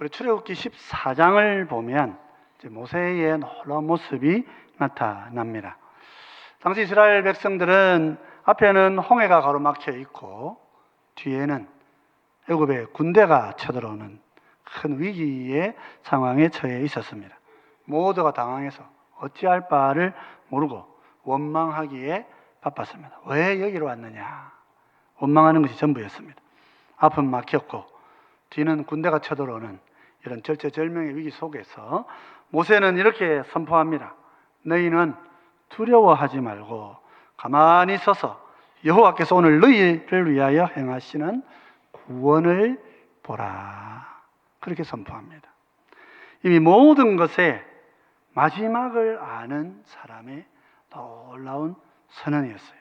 우리 출애굽기 14장을 보면 모세의 놀라운 모습이 나타납니다. 당시 이스라엘 백성들은 앞에는 홍해가 가로막혀 있고 뒤에는 애굽의 군대가 쳐들어오는 큰 위기의 상황에 처해 있었습니다. 모두가 당황해서 어찌할 바를 모르고 원망하기에 바빴습니다. 왜 여기로 왔느냐? 원망하는 것이 전부였습니다. 앞은 막혔고 뒤는 군대가 쳐들어오는 이런 절체절명의 위기 속에서 모세는 이렇게 선포합니다. 너희는 두려워하지 말고 가만히 서서 여호와께서 오늘 너희를 위하여 행하시는 구원을 보라. 그렇게 선포합니다. 이미 모든 것의 마지막을 아는 사람의 놀라운 선언이었어요.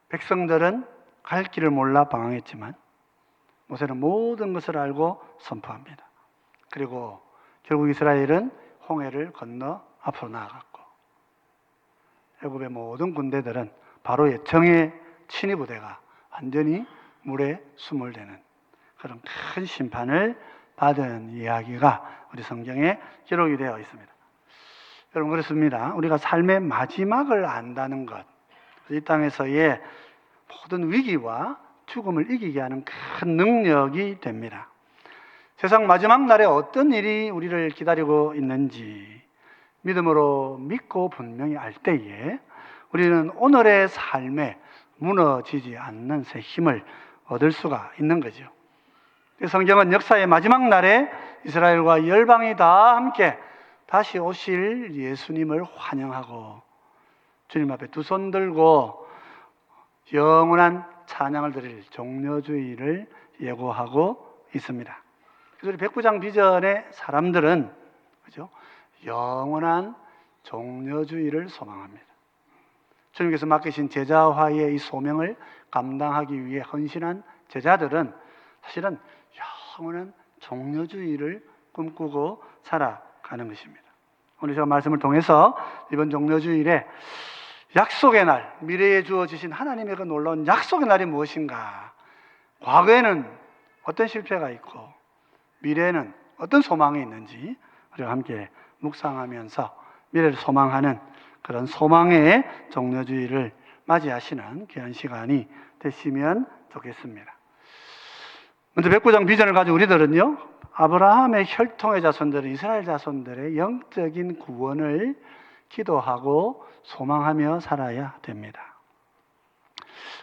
백성들은 갈 길을 몰라 방황했지만 모세는 모든 것을 알고 선포합니다. 그리고 결국 이스라엘은 홍해를 건너 앞으로 나아갔고 애굽의 모든 군대들은 바로의 정예 친위 부대가 완전히 물에 수몰되는 그런 큰 심판을 받은 이야기가 우리 성경에 기록이 되어 있습니다. 여러분, 그렇습니다. 우리가 삶의 마지막을 안다는 것, 이 땅에서의 모든 위기와 죽음을 이기게 하는 큰 능력이 됩니다. 세상 마지막 날에 어떤 일이 우리를 기다리고 있는지 믿음으로 믿고 분명히 알 때에 우리는 오늘의 삶에 무너지지 않는 새 힘을 얻을 수가 있는 거죠. 성경은 역사의 마지막 날에 이스라엘과 열방이 다 함께 다시 오실 예수님을 환영하고 주님 앞에 두 손 들고 영원한 찬양을 드릴 종려주의를 예고하고 있습니다. 그래서 우리 백부장 비전의 사람들은 그죠? 영원한 종려주의를 소망합니다. 주님께서 맡기신 제자화의 이 소명을 감당하기 위해 헌신한 제자들은 사실은 영원한 종려주의를 꿈꾸고 살아가는 것입니다. 오늘 제가 말씀을 통해서 이번 종려주일에 약속의 날, 미래에 주어지신 하나님의 그 놀라운 약속의 날이 무엇인가? 과거에는 어떤 실패가 있고 미래에는 어떤 소망이 있는지 우리가 함께 묵상하면서 미래를 소망하는 그런 소망의 종려주의를 맞이하시는 귀한 시간이 되시면 좋겠습니다. 먼저 백부장 비전을 가지고 우리들은요, 아브라함의 혈통의 자손들은 이스라엘 자손들의 영적인 구원을 기도하고 소망하며 살아야 됩니다.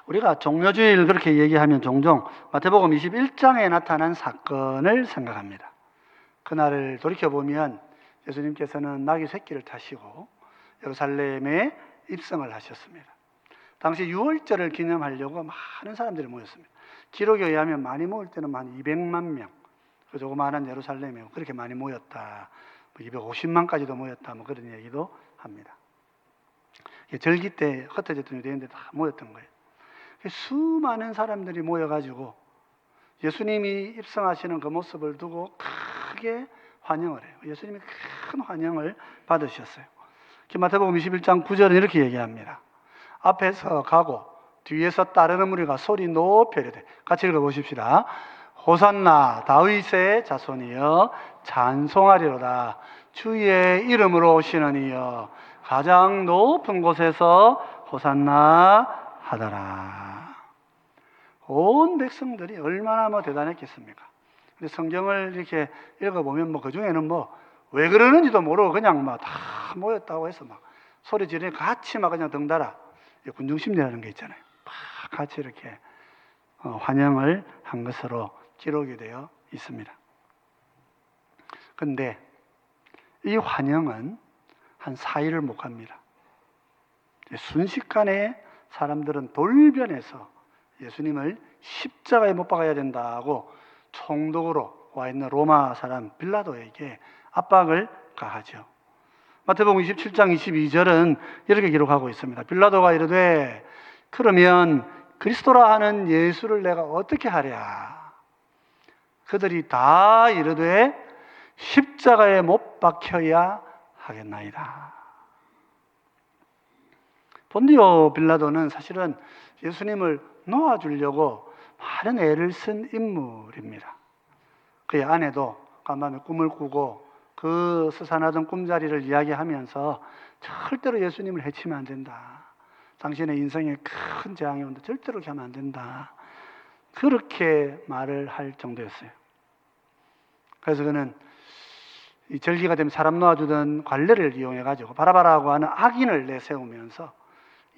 우리가 종려주의를 그렇게 얘기하면 종종 마태복음 21장에 나타난 사건을 생각합니다. 그날을 돌이켜보면 예수님께서는 나귀 새끼를 타시고 예루살렘에 입성을 하셨습니다. 당시 유월절을 기념하려고 많은 사람들이 모였습니다. 기록에 의하면 많이 모일 때는 한 200만 명, 그 조그마한 예루살렘에 그렇게 많이 모였다, 250만까지도 모였다, 그런 얘기도 합니다. 절기 때 흩어졌던 유대인들이 다 모였던 거예요. 수많은 사람들이 모여가지고 예수님이 입성하시는 그 모습을 두고 크게 환영을 해요. 예수님이 큰 환영을 받으셨어요. 마태복음 21장 9절은 이렇게 얘기합니다. 앞에서 가고 뒤에서 따르는 무리가 소리 높이 이르되, 같이 읽어보십시다. 호산나 다윗의 자손이여 찬송하리로다. 주의 이름으로 오시는 이여 가장 높은 곳에서 호산나 하더라. 온 백성들이 얼마나 대단했겠습니까? 근데 성경을 이렇게 읽어보면 그 중에는 왜 그러는지도 모르고 그냥 다 모였다고 해서 소리 지르니 같이 그냥 덩달아 군중심리라는 게 있잖아요. 같이 이렇게 환영을 한 것으로 기록이 되어 있습니다. 그런데 이 환영은 한 4일을 못 갑니다. 순식간에 사람들은 돌변해서 예수님을 십자가에 못 박아야 된다고 총독으로 와 있는 로마 사람 빌라도에게 압박을 가하죠. 마태복음 27장 22절은 이렇게 기록하고 있습니다. 빌라도가 이르되 그러면 그리스도라 하는 예수를 내가 어떻게 하랴? 그들이 다 이르되 십자가에 못 박혀야 하겠나이다. 본디오 빌라도는 사실은 예수님을 놓아주려고 많은 애를 쓴 인물입니다. 그의 아내도 간밤에 꿈을 꾸고 그 스산하던 꿈자리를 이야기하면서 절대로 예수님을 해치면 안 된다. 당신의 인생에 큰 재앙이 온다. 절대로 그렇게 하면 안 된다. 그렇게 말을 할 정도였어요. 그래서 그는 이 절기가 되면 사람 놓아주던 관례를 이용해가지고 바라바라고 하는 악인을 내세우면서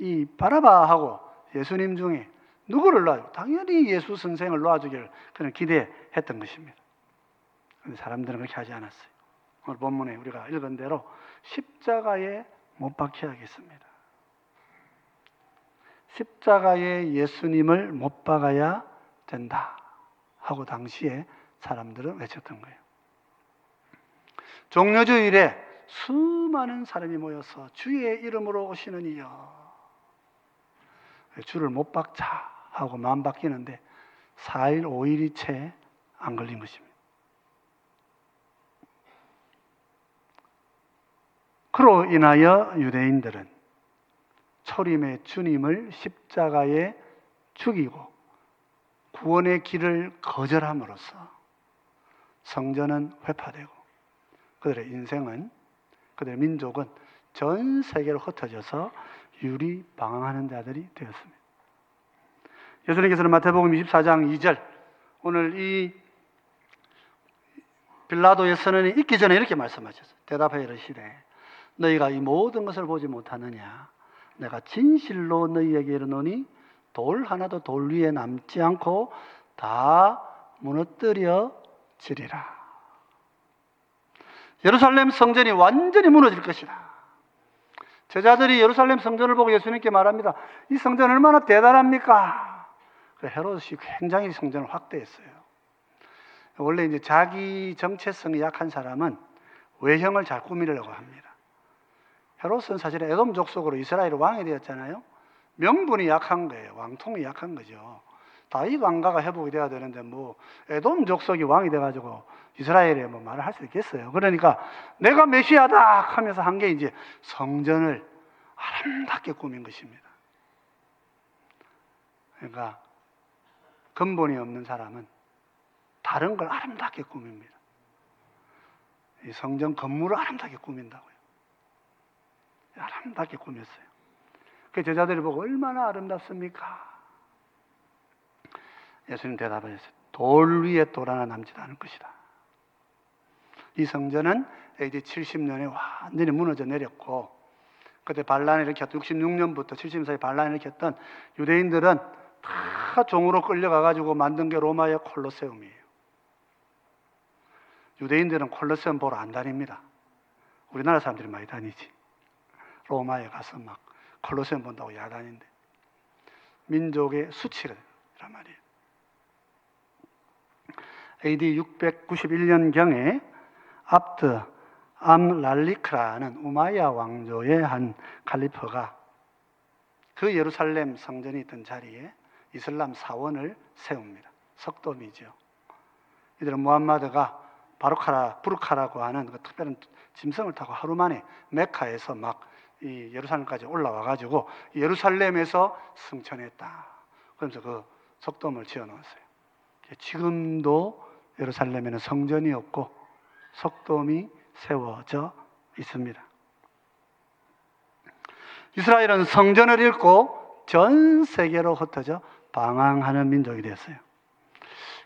이 바라바하고 예수님 중에 누구를 놓아주고 당연히 예수 선생을 놓아주기를 그는 기대했던 것입니다. 그런데 사람들은 그렇게 하지 않았어요. 오늘 본문에 우리가 읽은 대로 십자가에 못 박혀 하겠습니다. 십자가에 예수님을 못 박아야 된다 하고 당시에 사람들은 외쳤던 거예요. 종려주일에 수많은 사람이 모여서 주의 이름으로 오시는 이여 주를 못 박자 하고 마음 바뀌는데 4일 5일이 채 안 걸린 것입니다. 그로 인하여 유대인들은 초림의 주님을 십자가에 죽이고 구원의 길을 거절함으로써 성전은 회파되고 그들의 인생은, 그들의 민족은 전 세계로 흩어져서 유리방황하는 자들이 되었습니다. 예수님께서는 마태복음 24장 2절, 오늘 이 빌라도의 선언이 있기 전에 이렇게 말씀하셨어요. 대답하여 이르시되 너희가 이 모든 것을 보지 못하느냐? 내가 진실로 너희에게 이르노니 돌 하나도 돌 위에 남지 않고 다 무너뜨려지리라. 예루살렘 성전이 완전히 무너질 것이다. 제자들이 예루살렘 성전을 보고 예수님께 말합니다. 이 성전 얼마나 대단합니까? 헤롯이 굉장히 성전을 확대했어요. 원래 이제 자기 정체성이 약한 사람은 외형을 잘 꾸미려고 합니다. 헤롯은 사실 에돔 족속으로 이스라엘 왕이 되었잖아요. 명분이 약한 거예요. 왕통이 약한 거죠. 다윗 왕가가 회복이 돼야 되는데 뭐 에돔 족속이 왕이 돼가지고 이스라엘에 뭐 말을 할 수 있겠어요. 그러니까 내가 메시아다 하면서 한 게 이제 성전을 아름답게 꾸민 것입니다. 그러니까 근본이 없는 사람은 다른 걸 아름답게 꾸밉니다. 이 성전 건물을 아름답게 꾸민다고요. 아름답게 꾸몄어요. 그 제자들이 보고 얼마나 아름답습니까? 예수님 대답하셨어요. 돌 위에 돌 하나 남지도 않을 것이다. 이 성전은 AD 70년에 완전히 무너져 내렸고 그때 반란을 일으켰던 66년부터 70년 사이 반란을 일으켰던 유대인들은 다 종으로 끌려가가지고 만든 게 로마의 콜로세움이에요. 유대인들은 콜로세움 보러 안 다닙니다. 우리나라 사람들이 많이 다니지. 로마에 가서 막 콜로세움 본다고 야단인데 민족의 수치란 말이에요. AD 691년경에 압드 암랄리크라는 우마이야 왕조의 한 칼리퍼가 그 예루살렘 성전이 있던 자리에 이슬람 사원을 세웁니다. 석돔이죠. 이들은 무함마드가 부르카라고 하는 그 특별한 짐승을 타고 하루 만에 메카에서 막 이 예루살렘까지 올라와가지고 예루살렘에서 승천했다. 그러면서 그 석돔을 지어 놓았어요. 지금도 예루살렘에는 성전이 없고 석돔이 세워져 있습니다. 이스라엘은 성전을 잃고 전 세계로 흩어져 방황하는 민족이 되었어요.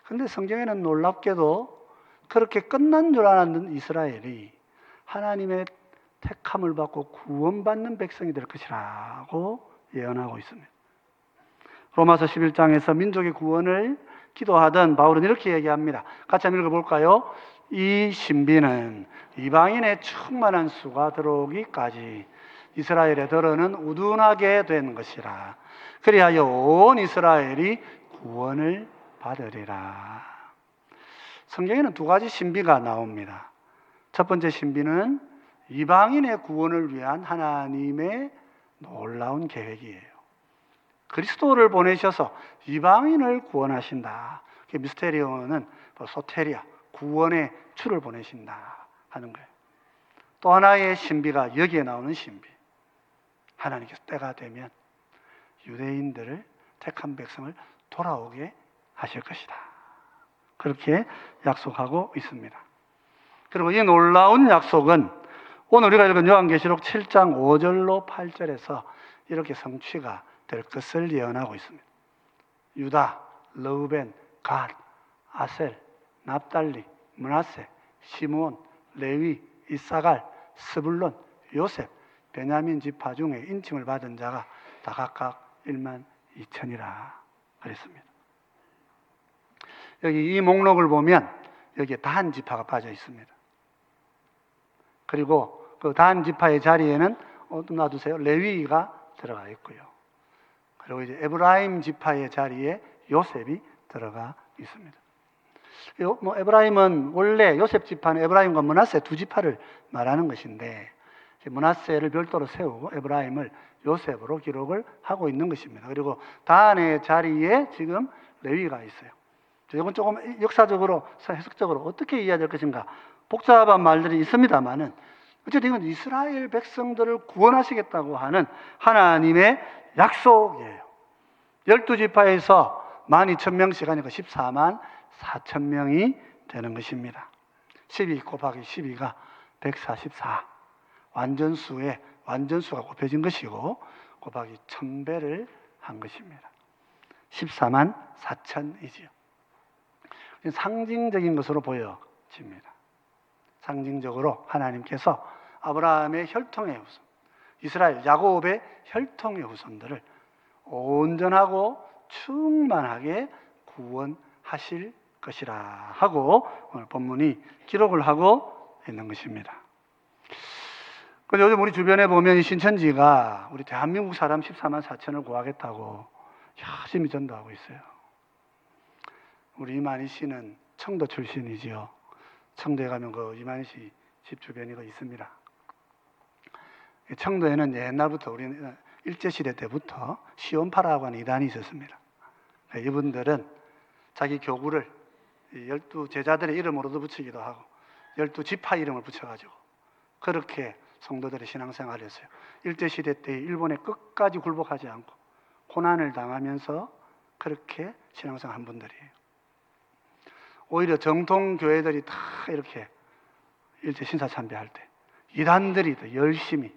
그런데 성경에는 놀랍게도 그렇게 끝난 줄 알았는 이스라엘이 하나님의 택함을 받고 구원받는 백성이 될 것이라고 예언하고 있습니다. 로마서 11장에서 민족의 구원을 기도하던 바울은 이렇게 얘기합니다. 같이 한번 읽어볼까요? 이 신비는 이방인의 충만한 수가 들어오기까지 이스라엘의 더러는 우둔하게 된 것이라. 그리하여 온 이스라엘이 구원을 받으리라. 성경에는 두 가지 신비가 나옵니다. 첫 번째 신비는 이방인의 구원을 위한 하나님의 놀라운 계획이에요. 그리스도를 보내셔서 이방인을 구원하신다. 미스테리오는 소테리아, 구원의 주를 보내신다 하는 거예요. 또 하나의 신비가 여기에 나오는 신비. 하나님께서 때가 되면 유대인들을 택한 백성을 돌아오게 하실 것이다. 그렇게 약속하고 있습니다. 그리고 이 놀라운 약속은 오늘 우리가 읽은 요한계시록 7장 5절로 8절에서 이렇게 성취가 될 것을 예언하고 있습니다. 유다, 르우벤, 갓, 아셀, 납달리, 므낫세, 시므온, 레위, 이사갈, 스불론, 요셉, 베냐민 지파 중에 인침을 받은 자가 다 각각 1만 2천이라 그랬습니다. 여기 이 목록을 보면 여기에 단 지파가 빠져 있습니다. 그리고 그 단 지파의 자리에는 놔두세요. 레위가 들어가 있고요. 그리고 이제 에브라임 지파의 자리에 요셉이 들어가 있습니다. 에브라임은 원래 요셉 지파는 에브라임과 므낫세 두 지파를 말하는 것인데 므낫세를 별도로 세우고 에브라임을 요셉으로 기록을 하고 있는 것입니다. 그리고 단의 자리에 지금 레위가 있어요. 이건 조금 역사적으로 해석적으로 어떻게 이해해야 될 것인가 복잡한 말들이 있습니다만은 어쨌든 이건 이스라엘 백성들을 구원하시겠다고 하는 하나님의 약속이에요. 12지파에서 12,000명씩 하니까 14만 4,000명이 되는 것입니다. 12 곱하기 12가 144. 완전수가 곱해진 것이고 곱하기 1000배를 한 것입니다. 14만 4천이지요. 상징적인 것으로 보여집니다. 상징적으로 하나님께서 아브라함의 혈통의 후손, 이스라엘 야곱의 혈통의 후손들을 온전하고 충만하게 구원하실 것이라 하고 오늘 본문이 기록을 하고 있는 것입니다. 근데 요즘 우리 주변에 보면 이 신천지가 우리 대한민국 사람 14만 4천을 구하겠다고 열심히 전도하고 있어요. 우리 이만희 씨는 청도 출신이지요. 청도에 가면 그 이만희 씨 집 주변에 있습니다. 청도에는 옛날부터 우리는 일제시대 때부터 시온파라고 하는 이단이 있었습니다. 이분들은 자기 교구를 12 제자들의 이름으로도 붙이기도 하고 12지파 이름을 붙여가지고 그렇게 성도들의 신앙생활을 했어요. 일제시대 때 일본에 끝까지 굴복하지 않고 고난을 당하면서 그렇게 신앙생활 한 분들이에요. 오히려 정통교회들이 다 이렇게 일제 신사참배할 때 이단들이 더 열심히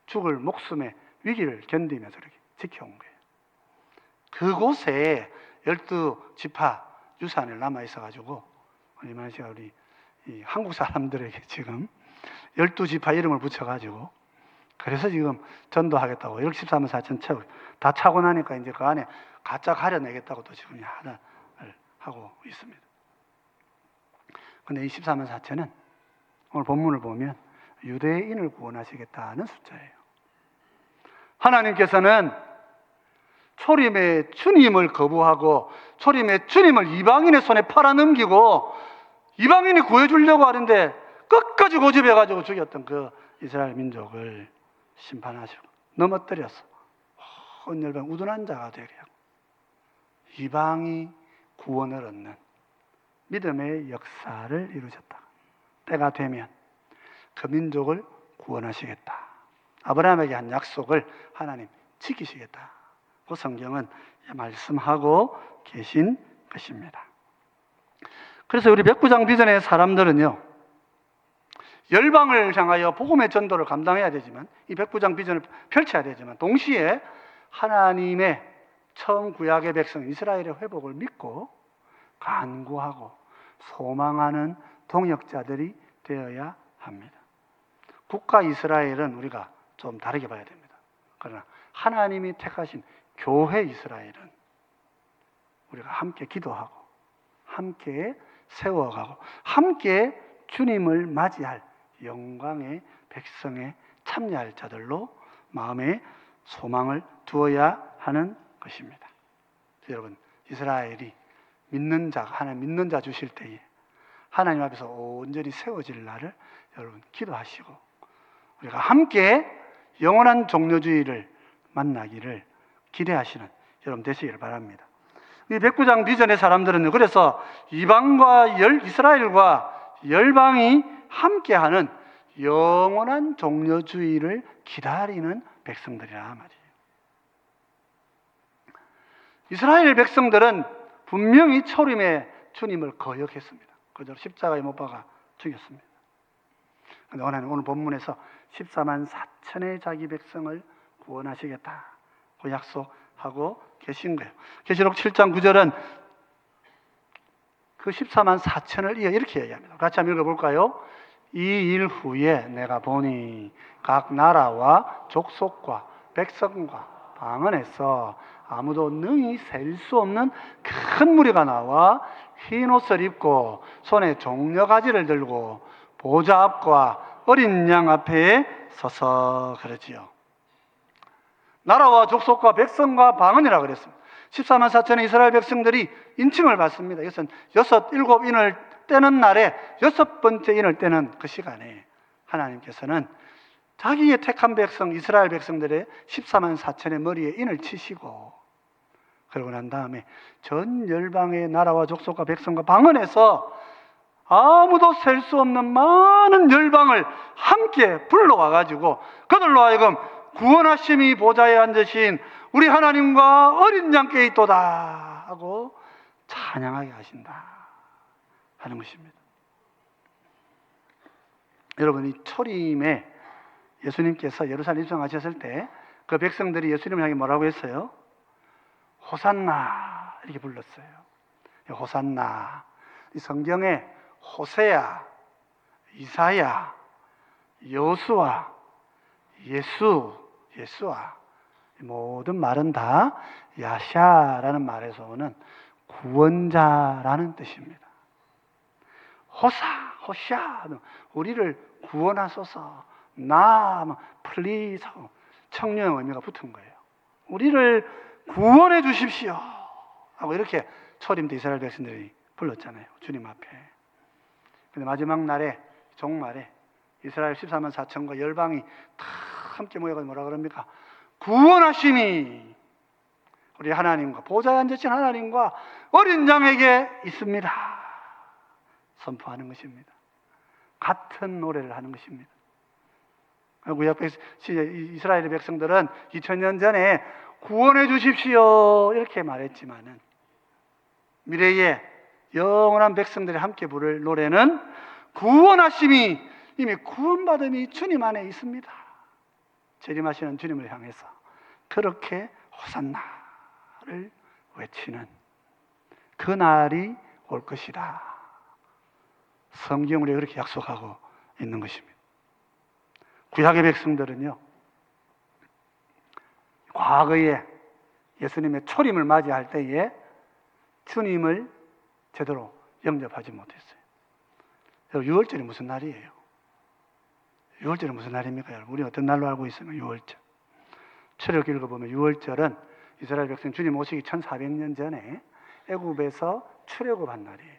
죽을 목숨의 위기를 견디면서 이렇게 지켜온 거예요. 그곳에 12지파 유산을 남아있어가지고 이만희 씨가 우리 이 한국 사람들에게 지금 12지파 이름을 붙여가지고 그래서 지금 전도하겠다고 14만 4천 채우고 다 차고 나니까 이제 그 안에 가짜 가려내겠다고 또 지금 하나를 하고 있습니다. 근데 이 14만 4천은 오늘 본문을 보면 유대인을 구원하시겠다는 숫자예요. 하나님께서는 초림의 주님을 거부하고 초림의 주님을 이방인의 손에 팔아넘기고 이방인이 구해주려고 하는데 끝까지 고집해가지고 죽였던 그 이스라엘 민족을 심판하시고 넘어뜨려서 온 열방 우둔한 자가 되게 하고 이방이 구원을 얻는 믿음의 역사를 이루셨다. 때가 되면 그 민족을 구원하시겠다. 아브라함에게 한 약속을 하나님 지키시겠다. 그 성경은 말씀하고 계신 것입니다. 그래서 우리 백부장 비전의 사람들은요, 열방을 향하여 복음의 전도를 감당해야 되지만, 이 백부장 비전을 펼쳐야 되지만, 동시에 하나님의 처음 구약의 백성 이스라엘의 회복을 믿고 간구하고 소망하는 동역자들이 되어야 합니다. 국가 이스라엘은 우리가 좀 다르게 봐야 됩니다. 그러나 하나님이 택하신 교회 이스라엘은 우리가 함께 기도하고 함께 세워가고 함께 주님을 맞이할 영광의 백성에 참여할 자들로 마음에 소망을 두어야 하는 것입니다. 여러분, 이스라엘이 믿는 자, 하나님 믿는 자 주실 때에 하나님 앞에서 온전히 세워질 날을 여러분 기도하시고 우리가 함께 영원한 종려주의를 만나기를 기대하시는 여러분 되시기를 바랍니다. 이 백부장 비전의 사람들은 그래서 이방과 이스라엘과 열방이 함께하는 영원한 종려주의를 기다리는 백성들이라 말이에요. 이스라엘 백성들은 분명히 초림의 주님을 거역했습니다. 그대로 십자가에 못 박아 죽였습니다. 그런데 하나님 오늘 본문에서 14만 4천의 자기 백성을 구원하시겠다고 약속하고 계신 거예요. 계시록 7장 9절은 그 14만 4천을 이렇게 얘기합니다. 같이 한번 읽어볼까요? 이 일 후에 내가 보니 각 나라와 족속과 백성과 방언에서 아무도 능히 셀 수 없는 큰 무리가 나와 흰 옷을 입고 손에 종려가지를 들고 보좌 앞과 어린 양 앞에 서서 그러지요. 나라와 족속과 백성과 방언이라 그랬습니다. 14만 4천의 이스라엘 백성들이 인침을 받습니다. 이것은 6, 7인을 떼는 날에 6번째 인을 떼는 그 시간에 하나님께서는 자기의 택한 백성 이스라엘 백성들의 14만 4천의 머리에 인을 치시고, 그러고 난 다음에 전 열방의 나라와 족속과 백성과 방언에서 아무도 셀 수 없는 많은 열방을 함께 불러와 가지고 그들로 하여금 구원하심이 보좌에 앉으신 우리 하나님과 어린 양께 있도다 하고 찬양하게 하신다 하는 것입니다. 여러분, 이 초림에 예수님께서 예루살렘 입성하셨을 때 그 백성들이 예수님을 향해 뭐라고 했어요? 호산나 이렇게 불렀어요. 호산나. 이 성경에 호세야, 이사야, 여수아, 예수아 모든 말은 다 야샤라는 말에서 오는 구원자라는 뜻입니다. 호샤 우리를 구원하소서, 플리즈 청유형 의미가 붙은 거예요. 우리를 구원해 주십시오 하고 이렇게 초림 때 이스라엘 백성들이 불렀잖아요, 주님 앞에. 근데 마지막 날에, 종말에 이스라엘 14만 4천과 열방이 다 함께 모여서 뭐라 그럽니까? 구원하심이 우리 하나님과 보좌에 앉으신 하나님과 어린 양에게 있습니다 선포하는 것입니다. 같은 노래를 하는 것입니다. 구약 이스라엘의 백성들은 2000년 전에 구원해 주십시오 이렇게 말했지만은 미래에 영원한 백성들이 함께 부를 노래는 구원하심이, 이미 구원받음이 주님 안에 있습니다. 재림하시는 주님을 향해서 그렇게 호산나를 외치는 그 날이 올 것이다. 성경으로 그렇게 약속하고 있는 것입니다. 구약의 백성들은요, 과거에 예수님의 초림을 맞이할 때에 주님을 제대로 영접하지 못했어요. 여러분, 6월절이 무슨 날이에요? 6월절이 무슨 날입니까? 여러분, 우리 어떤 날로 알고 있어요? 6월절. 출애굽기 읽어보면 6월절은 이스라엘 백성 주님 오시기 1400년 전에 애굽에서 출애굽한 날이에요.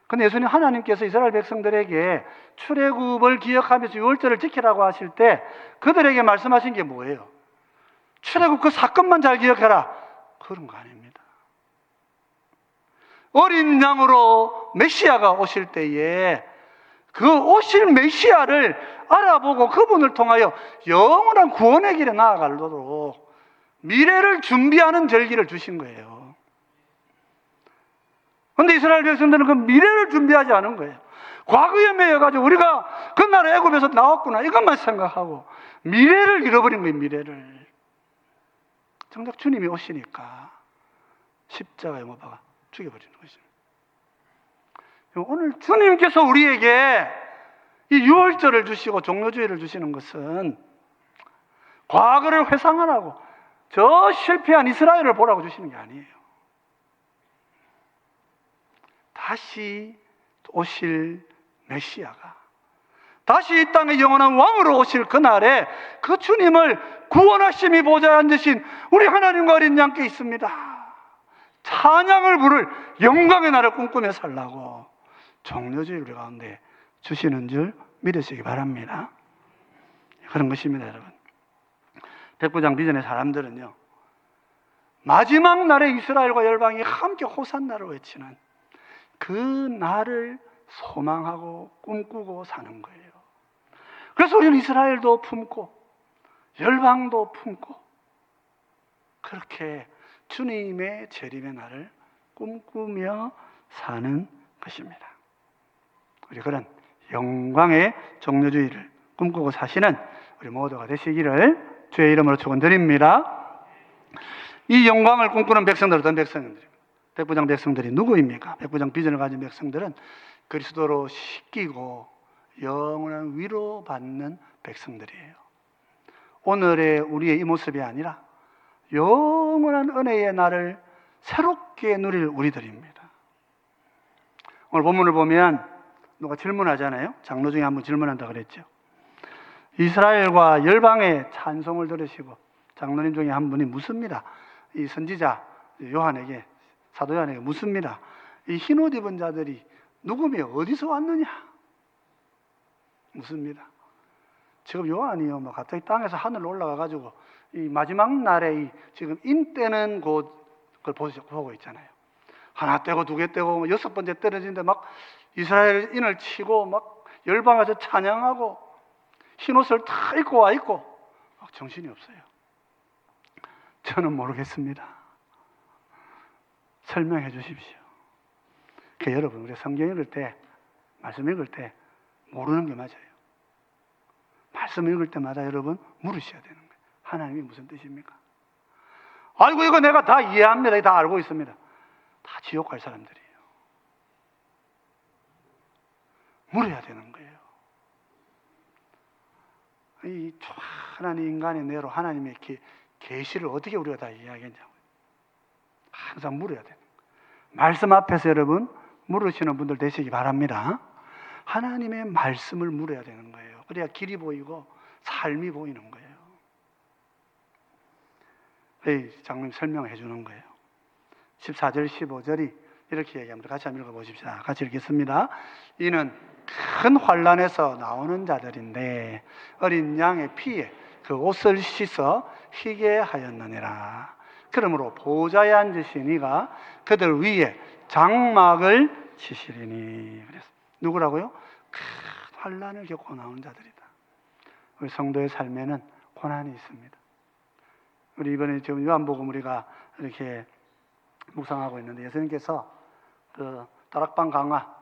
근데 예수님 하나님께서 이스라엘 백성들에게 출애굽을 기억하면서 6월절을 지키라고 하실 때 그들에게 말씀하신 게 뭐예요? 출애굽 그 사건만 잘 기억해라, 그런 거 아닙니다. 어린 양으로 메시아가 오실 때에 그 오실 메시아를 알아보고 그분을 통하여 영원한 구원의 길에 나아가도록 미래를 준비하는 절기를 주신 거예요. 그런데 이스라엘 백성들은 그 미래를 준비하지 않은 거예요. 과거에 매여가지고 우리가 그 나라 애굽에서 나왔구나 이것만 생각하고 미래를 잃어버린 거예요. 미래를. 정작 주님이 오시니까 십자가에 못 박아 죽여버리는 것입니다. 오늘 주님께서 우리에게 이 유월절을 주시고 종료주일을 주시는 것은 과거를 회상하라고, 저 실패한 이스라엘을 보라고 주시는 게 아니에요. 다시 오실 메시아가, 다시 이 땅의 영원한 왕으로 오실 그날에 그 주님을 구원하심이 보좌에 앉으신 우리 하나님과 어린 양께 있습니다. 찬양을 부를 영광의 날을 꿈꾸며 살라고 종료주일 우리 가운데 주시는 줄 믿으시기 바랍니다. 그런 것입니다, 여러분. 백부장 비전의 사람들은요, 마지막 날에 이스라엘과 열방이 함께 호산나를 외치는 그 날을 소망하고 꿈꾸고 사는 거예요. 그래서 우리는 이스라엘도 품고 열방도 품고 그렇게 주님의 재림의 날을 꿈꾸며 사는 것입니다. 우리 그런 영광의 종려주의를 꿈꾸고 사시는 우리 모두가 되시기를 주의 이름으로 축원드립니다. 이 영광을 꿈꾸는 백성들, 어떤 백성들입니까? 백부장 백성들이 누구입니까? 백부장 비전을 가진 백성들은 그리스도로 씻기고 영원한 위로받는 백성들이에요. 오늘의 우리의 이 모습이 아니라 영원한 은혜의 날을 새롭게 누릴 우리들입니다. 오늘 본문을 보면 누가 질문하잖아요. 장로 중에 한 분 질문한다 그랬죠. 이스라엘과 열방의 찬송을 들으시고 장로님 중에 한 분이 묻습니다. 이 선지자 요한에게, 사도 요한에게 묻습니다. 이 흰옷 입은 자들이 누구며 어디서 왔느냐? 묻습니다. 지금 요한이요, 갑자기 땅에서 하늘로 올라가가지고 이 마지막 날에 지금 인 떼는 그걸 보고 있잖아요. 하나 떼고 두 개 떼고 6번째 떨어지는데 막 이스라엘 인을 치고 막 열방에서 찬양하고 흰옷을 다 입고 와 있고 막 정신이 없어요. 저는 모르겠습니다. 설명해 주십시오. 여러분, 우리 성경 읽을 때, 말씀 읽을 때 모르는 게 맞아요. 말씀 읽을 때마다 여러분 물으셔야 되는 거예요. 하나님이 무슨 뜻입니까? 아이고, 이거 내가 다 이해합니다. 다 알고 있습니다. 다 지옥 갈 사람들이에요. 물어야 되는 거예요. 이 하나님 인간의 뇌로 하나님의 계시를 어떻게 우리가 다 이해하겠냐고요. 항상 물어야 돼요. 말씀 앞에서 여러분 물으시는 분들 되시기 바랍니다. 하나님의 말씀을 물어야 되는 거예요. 그래야 길이 보이고 삶이 보이는 거예요. 장로님 설명해 주는 거예요. 14절 15절이 이렇게 얘기합니다. 같이 한번 읽어보십시다. 같이 읽겠습니다. 이는 큰 환난에서 나오는 자들인데 어린 양의 피에 그 옷을 씻어 희게 하였느니라. 그러므로 보좌에 앉으신 이가 그들 위에 장막을 치시리니. 그래서 누구라고요? 큰 환난을 겪고 나온 자들이다. 우리 성도의 삶에는 고난이 있습니다. 우리 이번에 지금 요한복음 우리가 이렇게 묵상하고 있는데 예수님께서 그 다락방 강화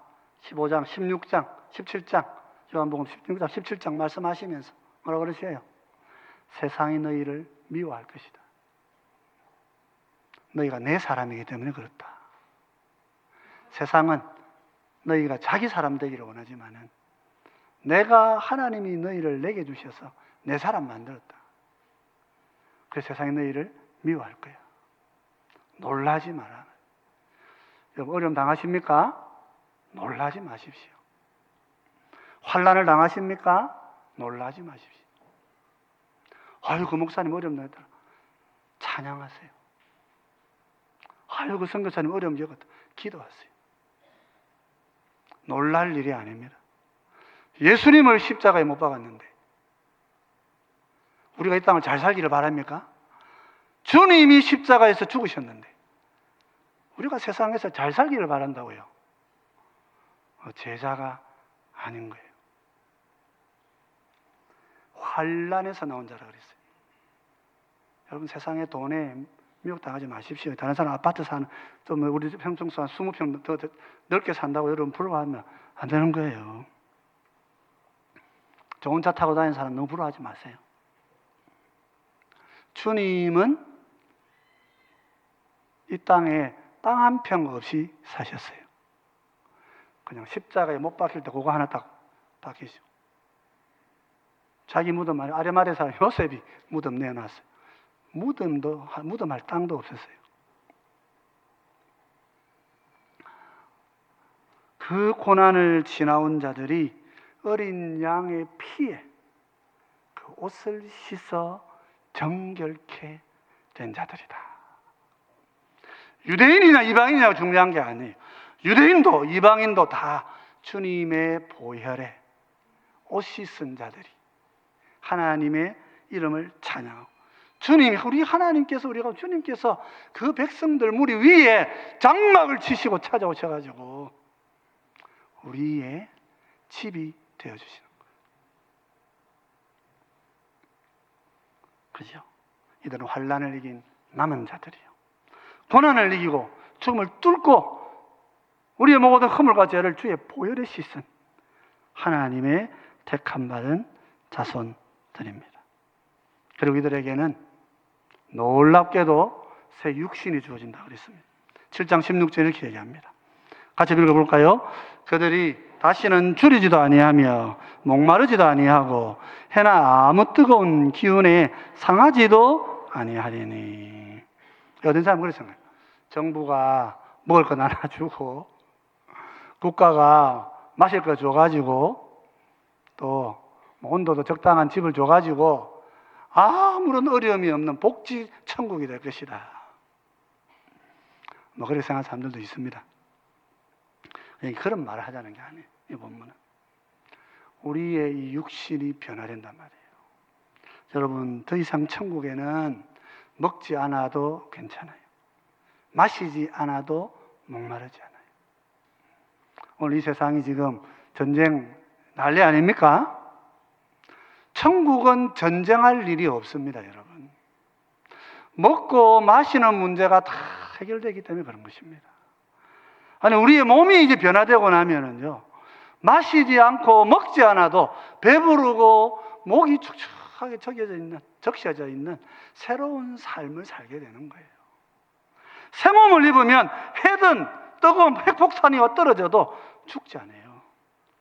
15장, 16장, 17장, 요한복음 16장, 17장 말씀하시면서 뭐라고 그러세요? 세상이 너희를 미워할 것이다. 너희가 내 사람이기 때문에 그렇다. 세상은 너희가 자기 사람 되기를 원하지만은 내가 하나님이 너희를 내게 주셔서 내 사람 만들었다. 그래서 세상이 너희를 미워할 거야. 놀라지 마라. 여러분 어려움 당하십니까? 놀라지 마십시오. 환난을 당하십니까? 놀라지 마십시오. 아유, 그 목사님 어렵네. 찬양하세요. 아유, 그 선교사님 어려움 겪었다. 기도하세요. 놀랄 일이 아닙니다. 예수님을 십자가에 못 박았는데 우리가 이 땅을 잘 살기를 바랍니까? 주님이 십자가에서 죽으셨는데 우리가 세상에서 잘 살기를 바란다고요. 제자가 아닌 거예요. 환난에서 나온 자라 그랬어요. 여러분 세상에 돈에 미혹당하지 마십시오. 다른 사람 아파트 사는 좀 우리 평평수 한 20평 더 넓게 산다고 여러분 부러워하면 안 되는 거예요. 좋은 차 타고 다니는 사람 너무 부러워하지 마세요. 주님은 이 땅에 땅 한 평 없이 사셨어요. 그냥 십자가에 못 박힐 때 그거 하나 딱 박히죠. 자기 무덤 안에 아레마대 사람 요셉이 무덤 내놨어요. 무덤할 땅도 없었어요. 그 고난을 지나온 자들이 어린 양의 피에 그 옷을 씻어 정결케 된 자들이다. 유대인이나 이방인이냐고 중요한 게 아니에요. 유대인도 이방인도 다 주님의 보혈에 옷 씻은 자들이 하나님의 이름을 찬양하고 주님께서 그 백성들 무리 위에 장막을 치시고 찾아오셔가지고 우리의 집이 되어주시는 거예요. 그죠? 이들은 환난을 이긴 남은 자들이요. 고난을 이기고 죽음을 뚫고 우리의 모든 허물과 죄를 주의 보혈에 씻은 하나님의 택함 받은 자손들입니다. 그리고 이들에게는 놀랍게도 새 육신이 주어진다고 그랬습니다. 7장 16절에 이렇게 얘기합니다. 같이 읽어볼까요? 그들이 다시는 줄이지도 아니하며 목마르지도 아니하고 해나 아무 뜨거운 기운에 상하지도 아니하리니. 어떤 사람은 그렇게 생각해요. 정부가 먹을 거 나눠주고 국가가 마실 거 줘가지고 또 온도도 적당한 집을 줘가지고 아무런 어려움이 없는 복지 천국이 될 것이다. 뭐 그렇게 생각하는 사람들도 있습니다. 그런 말을 하자는 게 아니에요. 이 본문은 우리의 이 육신이 변화된단 말이에요. 여러분, 더 이상 천국에는 먹지 않아도 괜찮아요. 마시지 않아도 목마르지 않아요. 오늘 이 세상이 지금 전쟁 난리 아닙니까? 천국은 전쟁할 일이 없습니다, 여러분. 먹고 마시는 문제가 다 해결되기 때문에 그런 것입니다. 아니, 우리의 몸이 이제 변화되고 나면은요, 마시지 않고 먹지 않아도 배부르고 목이 축축하게 적셔져 있는 새로운 삶을 살게 되는 거예요. 새 몸을 입으면 해든 뜨거운 핵폭탄이 떨어져도 죽지 않아요.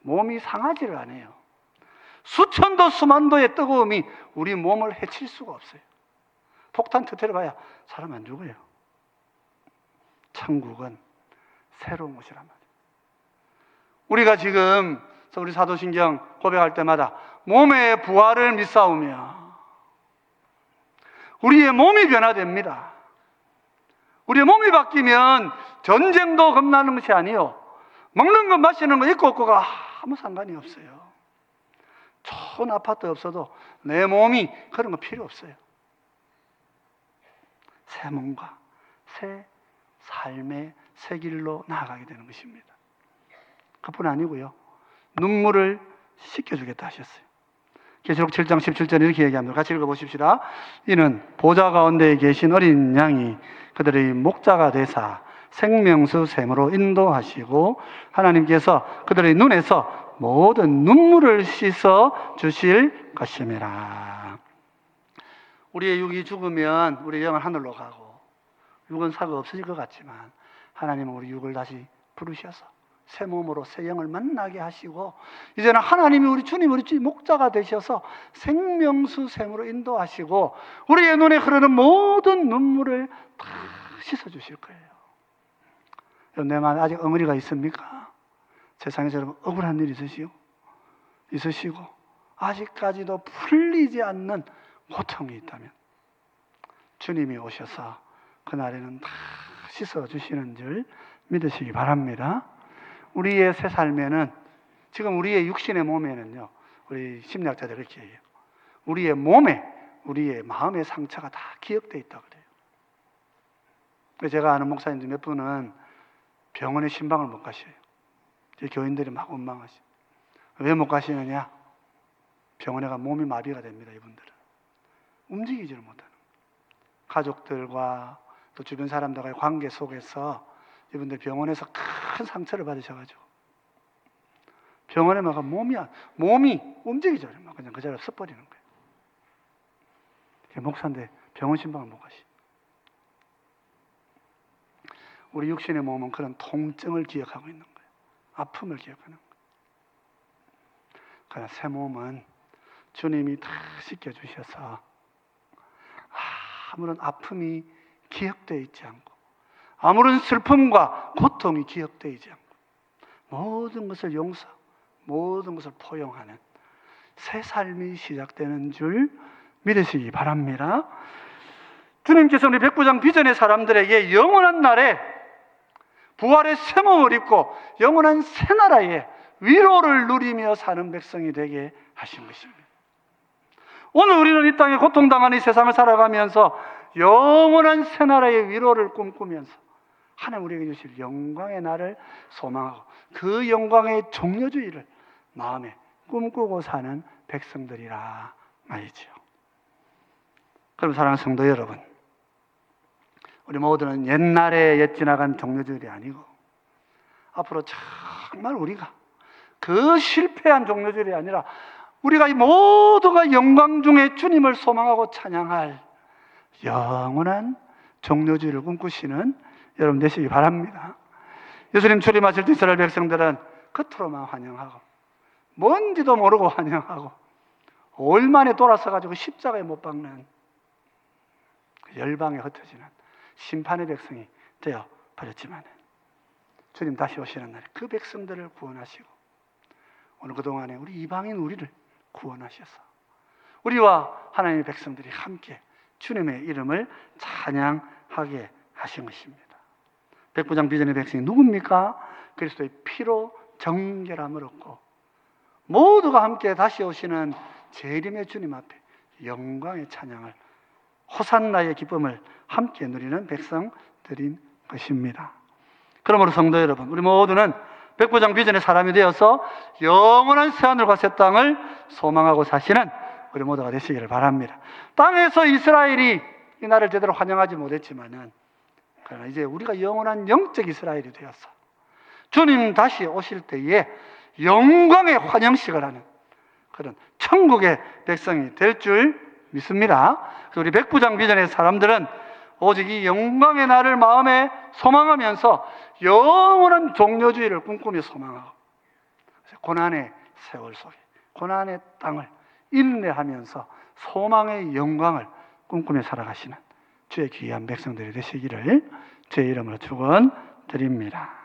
몸이 상하지를 않아요. 수천도 수만도의 뜨거움이 우리 몸을 해칠 수가 없어요. 폭탄 터뜨려봐야 사람 안 죽어요. 천국은 새로운 곳이란 말이에요. 우리가 지금 우리 사도신경 고백할 때마다 몸의 부활을 믿사오며 우리의 몸이 변화됩니다. 우리의 몸이 바뀌면 전쟁도 겁나는 것이 아니요, 먹는 것 마시는 것 있고 없고가 아무 상관이 없어요. 좋은 아파트 없어도 내 몸이 그런 거 필요 없어요. 새 몸과 새 삶의 새 길로 나아가게 되는 것입니다. 그뿐 아니고요, 눈물을 씻겨주겠다 하셨어요. 계시록 7장 17절에 이렇게 얘기합니다. 같이 읽어보십시다. 이는 보좌 가운데 계신 어린 양이 그들의 목자가 되사 생명수 샘으로 인도하시고 하나님께서 그들의 눈에서 모든 눈물을 씻어 주실 것임이라. 우리의 육이 죽으면 우리의 영은 하늘로 가고 육은 사고 없어질 것 같지만 하나님은 우리 육을 다시 부르셔서 새 몸으로 새 영을 만나게 하시고 이제는 하나님이 우리 주님, 우리 목자가 되셔서 생명수 샘으로 인도하시고 우리의 눈에 흐르는 모든 눈물을 다 씻어주실 거예요. 내 마음에 아직 엉어리가 있습니까? 세상에서 여러분 억울한 일 있으시고 아직까지도 풀리지 않는 고통이 있다면 주님이 오셔서 그날에는 다 씻어주시는 줄 믿으시기 바랍니다. 우리의 새 삶에는, 지금 우리의 육신의 몸에는요, 우리 심리학자들이 이렇게 얘기해요. 우리의 몸에, 우리의 마음의 상처가 다 기억되어 있다고 그래요. 제가 아는 목사님들 몇 분은 병원에 신방을 못 가셔요. 교인들이 막 원망하셔요. 왜 못 가시느냐? 병원에 가 몸이 마비가 됩니다, 이분들은. 움직이지를 못하는. 가족들과 또 주변 사람들과의 관계 속에서 이분들 병원에서 큰 상처를 받으셔가지고 병원에 막 몸이 움직이죠. 그냥 그 자리에 서버리는 거예요. 목사인데 병원 신방을 못 가시. 우리 육신의 몸은 그런 통증을 기억하고 있는 거예요. 아픔을 기억하는 거예요. 그러나 새 몸은 주님이 다 씻겨주셔서 아무런 아픔이 기억되어 있지 않고 아무런 슬픔과 고통이 기억되어 있지 않고 모든 것을 용서하고 모든 것을 포용하는 새 삶이 시작되는 줄 믿으시기 바랍니다. 주님께서 우리 백부장 비전의 사람들에게 영원한 날에 부활의 새 몸을 입고 영원한 새 나라에 위로를 누리며 사는 백성이 되게 하신 것입니다. 오늘 우리는 이 땅에 고통당하는 이 세상을 살아가면서 영원한 새 나라의 위로를 꿈꾸면서 하나님 우리에게 주실 영광의 날을 소망하고 그 영광의 종려주의를 마음에 꿈꾸고 사는 백성들이라 말이죠. 그럼 사랑하는 성도 여러분, 우리 모두는 옛날에 옛 지나간 종려주일이 아니고 앞으로 정말 우리가 그 실패한 종려주일이 아니라 우리가 이 모두가 영광 중에 주님을 소망하고 찬양할 영원한 종려주일을 꿈꾸시는 여러분 되시기 바랍니다. 예수님 출임하실 때 이스라엘 백성들은 겉으로만 환영하고 뭔지도 모르고 환영하고 5일 만에 돌아서가지고 십자가에 못 박는 그 열방에 흩어지는 심판의 백성이 되어 버렸지만 주님 다시 오시는 날에 그 백성들을 구원하시고 오늘 그동안에 우리 이방인 우리를 구원하셔서 우리와 하나님의 백성들이 함께 주님의 이름을 찬양하게 하신 것입니다. 백부장 비전의 백성이 누굽니까? 그리스도의 피로 정결함을 얻고 모두가 함께 다시 오시는 재림의 주님 앞에 영광의 찬양을 호산나의 기쁨을 함께 누리는 백성들인 것입니다. 그러므로 성도 여러분, 우리 모두는 백부장 비전의 사람이 되어서 영원한 새하늘과 새 땅을 소망하고 사시는 우리 모두가 되시기를 바랍니다. 땅에서 이스라엘이 이 날을 제대로 환영하지 못했지만은 그러나 이제 우리가 영원한 영적 이스라엘이 되어서 주님 다시 오실 때에 영광의 환영식을 하는 그런 천국의 백성이 될 줄 믿습니다. 우리 백부장 비전의 사람들은 오직 이 영광의 날을 마음에 소망하면서 영원한 종려주의를 꿈꾸며 소망하고 고난의 세월 속에 고난의 땅을 인내하면서 소망의 영광을 꿈꾸며 살아가시는 주의 귀한 백성들이 되시기를 주의 이름으로 축원드립니다.